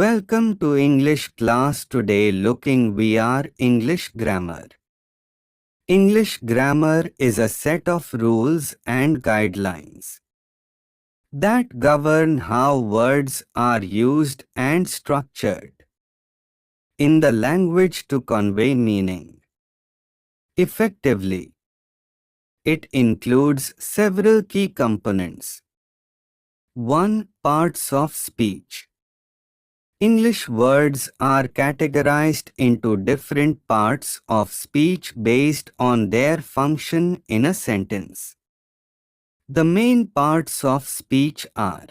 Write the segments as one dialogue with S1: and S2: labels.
S1: Welcome to English class. Today looking we are English grammar. English grammar is a set of rules and guidelines that govern how words are used and structured in the language to convey meaning effectively. It includes several key components. 1. Parts of speech. English words are categorized into different parts of speech based on their function in a sentence. The main parts of speech are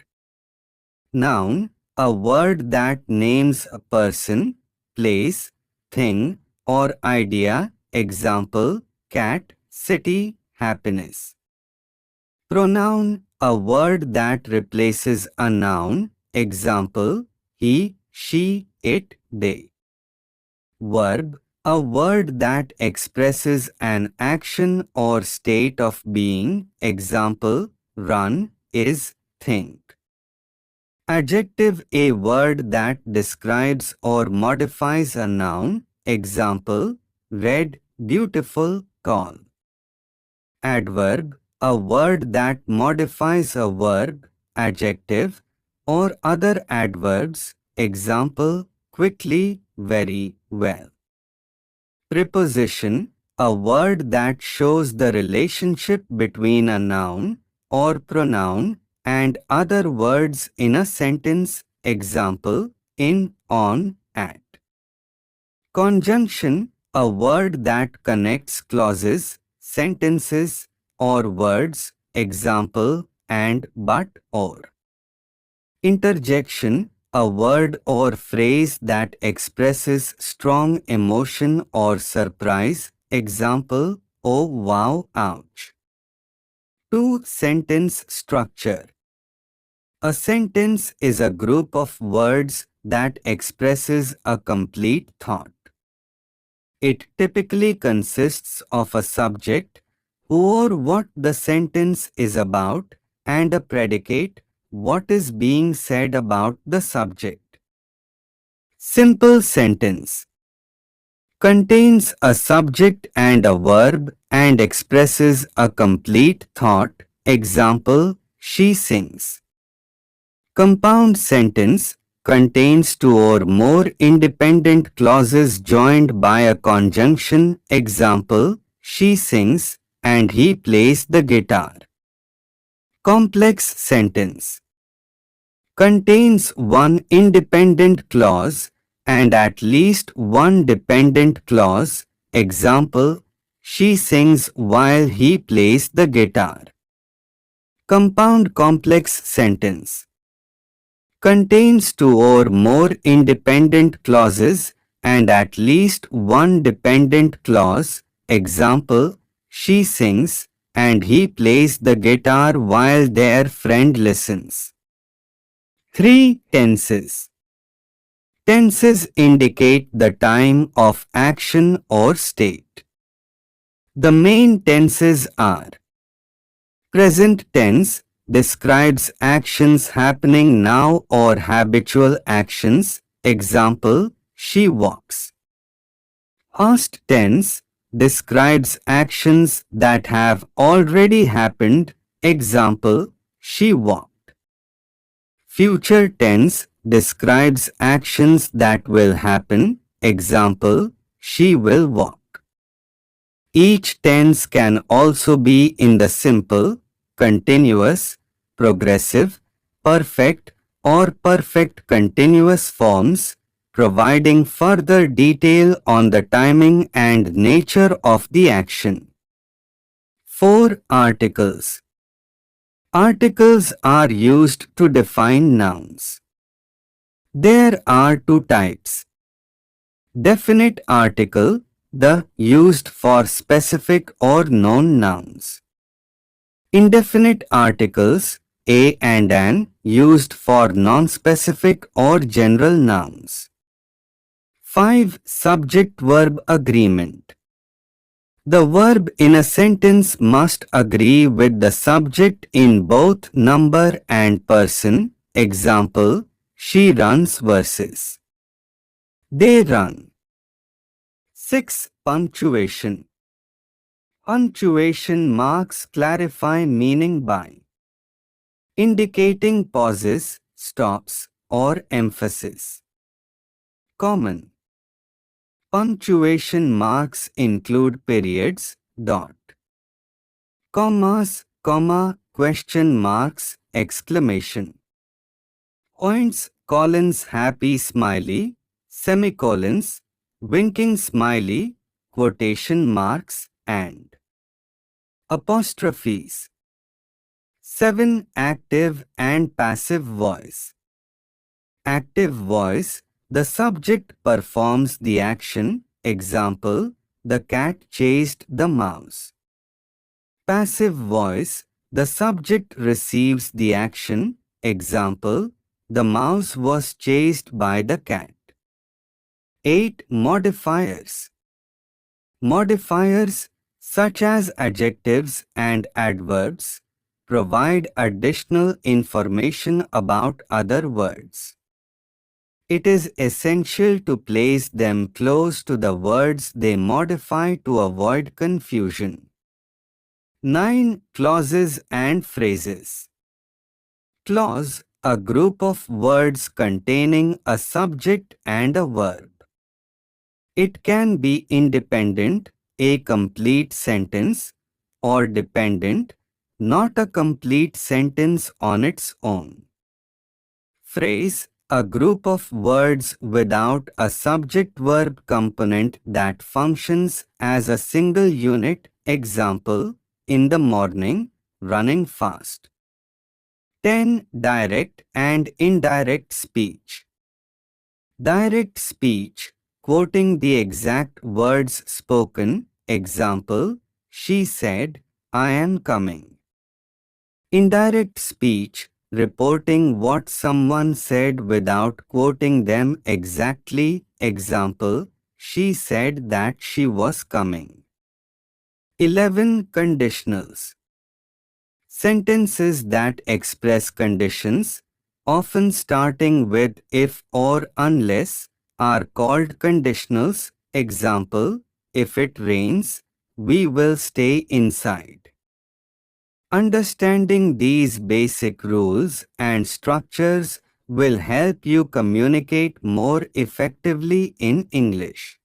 S1: noun, a word that names a person, place, thing, or idea, example, cat, city, happiness. Pronoun, a word that replaces a noun, example, he, she, it, they. Verb, a word that expresses an action or state of being, example, run, is, think. Adjective, a word that describes or modifies a noun, example, red, beautiful, call. Adverb, a word that modifies a verb, adjective, or other adverbs, example, quickly, very, well. Preposition, a word that shows the relationship between a noun or pronoun and other words in a sentence, example, in, on, at. Conjunction, a word that connects clauses, sentences, or words, example, and, but, or. Interjection, a word or phrase that expresses strong emotion or surprise, example, oh wow, ouch. 2. Sentence structure. A sentence is a group of words that expresses a complete thought. It typically consists of a subject, who or what the sentence is about, and a predicate, what is being said about the subject. Simple sentence contains a subject and a verb and expresses a complete thought, example, she sings. Compound sentence contains two or more independent clauses joined by a conjunction, example, she sings and he plays the guitar. Complex sentence contains one independent clause and at least one dependent clause, example, she sings while he plays the guitar. Compound complex sentence contains two or more independent clauses and at least one dependent clause, example, she sings and he plays the guitar while their friend listens. 3. Tenses. Tenses indicate the time of action or state. The main tenses are present tense, describes actions happening now or habitual actions, example, she walks. Past tense describes actions that have already happened, example, she walked. Future tense describes actions that will happen, example, she will walk. Each tense can also be in the simple, continuous, progressive, perfect, or perfect continuous forms, providing further detail on the timing and nature of the action. 4. Articles. Articles are used to define nouns. There are two types. Definite article, the used for specific or known nouns. Indefinite articles, a and an, used for non-specific or general nouns. 5. Subject-verb agreement. The verb in a sentence must agree with the subject in both number and person, example, She runs versus they run. 6. Punctuation. Punctuation marks clarify meaning by indicating pauses, stops, or emphasis. Common. Punctuation marks include periods, dot, commas, comma, question marks, exclamation points, colons, happy smiley, semicolons, winking smiley, quotation marks, and apostrophes. 7. Active and passive voice. Active voice, the subject performs the action, example, the cat chased the mouse. Passive voice, the subject receives the action, example, the mouse was chased by the cat. 8. Modifiers. Modifiers, such as adjectives and adverbs, provide additional information about other words. It is essential to place them close to the words they modify to avoid confusion. 9. Clauses and phrases. Clause, a group of words containing a subject and a verb. It can be independent, a complete sentence, or dependent, not a complete sentence on its own. Phrase, a group of words without a subject-verb component that functions as a single unit, example, in the morning, running fast. 10. Direct and indirect speech. Direct speech, quoting the exact words spoken, example, she said, I am coming. Indirect speech, reporting what someone said without quoting them exactly, example, she said that she was coming. 11. Conditionals. Sentences that express conditions, often starting with if or unless, are called conditionals, example, if it rains, we will stay inside. Understanding these basic rules and structures will help you communicate more effectively in English.